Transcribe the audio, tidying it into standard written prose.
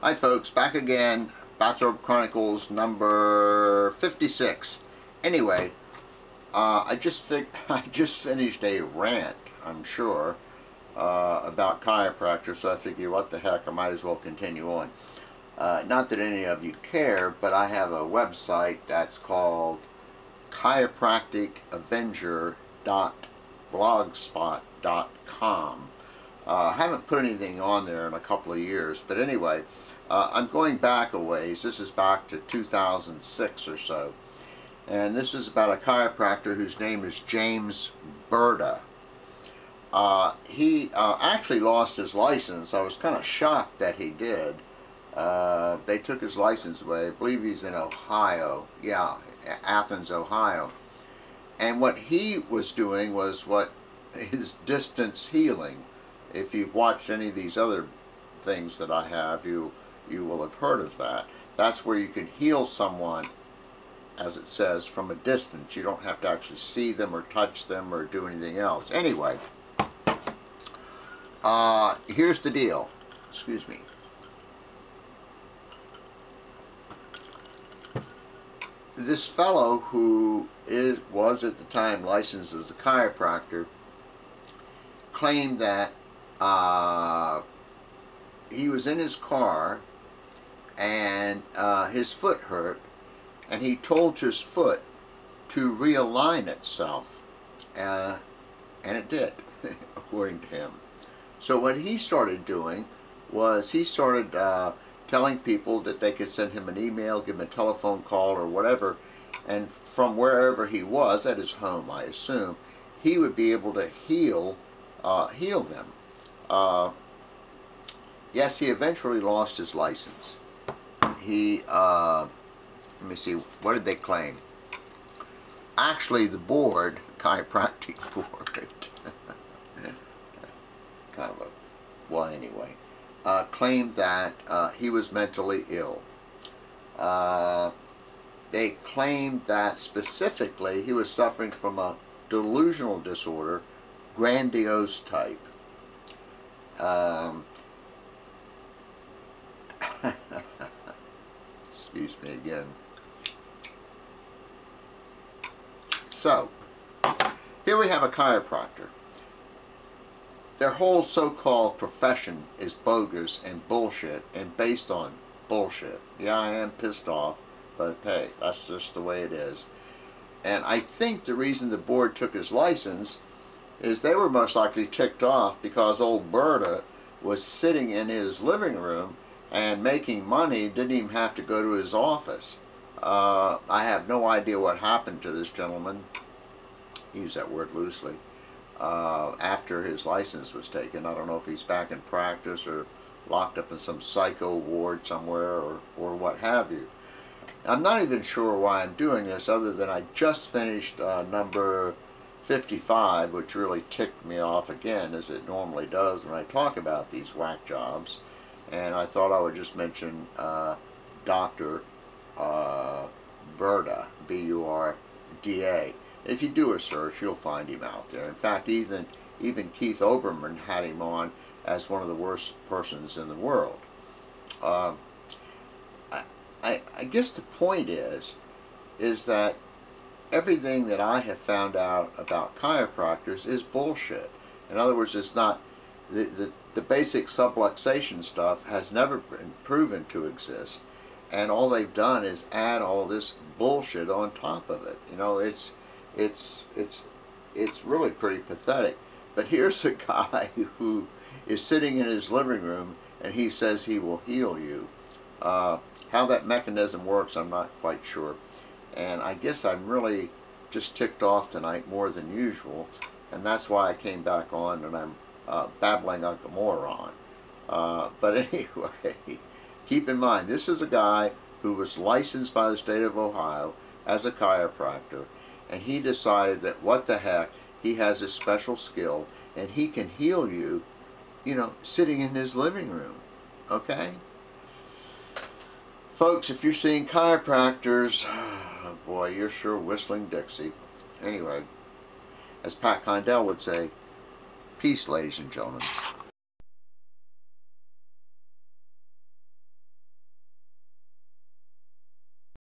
Hi folks, back again. Bathrobe Chronicles number 56. Anyway, I just finished a rant, I'm sure, about chiropractors, so I figured what the heck, I might as well continue on. Not that any of you care, but I have a website that's called chiropracticavenger.blogspot.com. I haven't put anything on there in a couple of years, but anyway, I'm going back a ways. This is back to 2006 or so, and this is about a chiropractor whose name is James Berta. He actually lost his license. I was kind of shocked that he did. They took his license away. I believe he's in Ohio. Yeah, Athens, Ohio. And what he was doing was what his distance healing. If you've watched any of these other things that I have, you will have heard of that. That's where you can heal someone, as it says, from a distance. You don't have to actually see them or touch them or do anything else. Anyway, here's the deal. Excuse me. This fellow who was at the time licensed as a chiropractor claimed that he was in his car and his foot hurt, and he told his foot to realign itself, and it did, according to him. So what he started doing was he started telling people that they could send him an email, give him a telephone call or whatever, and from wherever he was, at his home I assume, he would be able to heal them. Yes, he eventually lost his license. He, let me see, what did they claim? Actually, the board, chiropractic board, kind of a, well anyway, claimed that he was mentally ill. They claimed that specifically he was suffering from a delusional disorder, grandiose type. Excuse me again. So, here we have a chiropractor. Their whole so-called profession is bogus and bullshit and based on bullshit. Yeah, I am pissed off, but hey, that's just the way it is. And I think the reason the board took his license is they were most likely ticked off because old Berta was sitting in his living room and making money, didn't even have to go to his office. I have no idea what happened to this gentleman, use that word loosely, after his license was taken. I don't know if he's back in practice or locked up in some psycho ward somewhere or what have you. I'm not even sure why I'm doing this other than I just finished number 55, which really ticked me off again, as it normally does when I talk about these whack jobs. And I thought I would just mention Dr. Berta, B-U-R-D-A. If you do a search, you'll find him out there. In fact, even Keith Olbermann had him on as one of the worst persons in the world. I guess the point is that everything that I have found out about chiropractors is bullshit. In other words, it's not the basic subluxation stuff has never been proven to exist, and all they've done is add all this bullshit on top of it. You know, it's really pretty pathetic. But here's a guy who is sitting in his living room and he says he will heal you. How that mechanism works, I'm not quite sure. And I guess I'm really just ticked off tonight more than usual, and that's why I came back on and I'm babbling like a moron. But anyway, keep in mind, this is a guy who was licensed by the state of Ohio as a chiropractor, and he decided that what the heck, he has a special skill and he can heal you, you know, sitting in his living room. Okay? Folks, if you're seeing chiropractors, oh boy, you're sure whistling Dixie. Anyway, as Pat Condell would say, peace, ladies and gentlemen.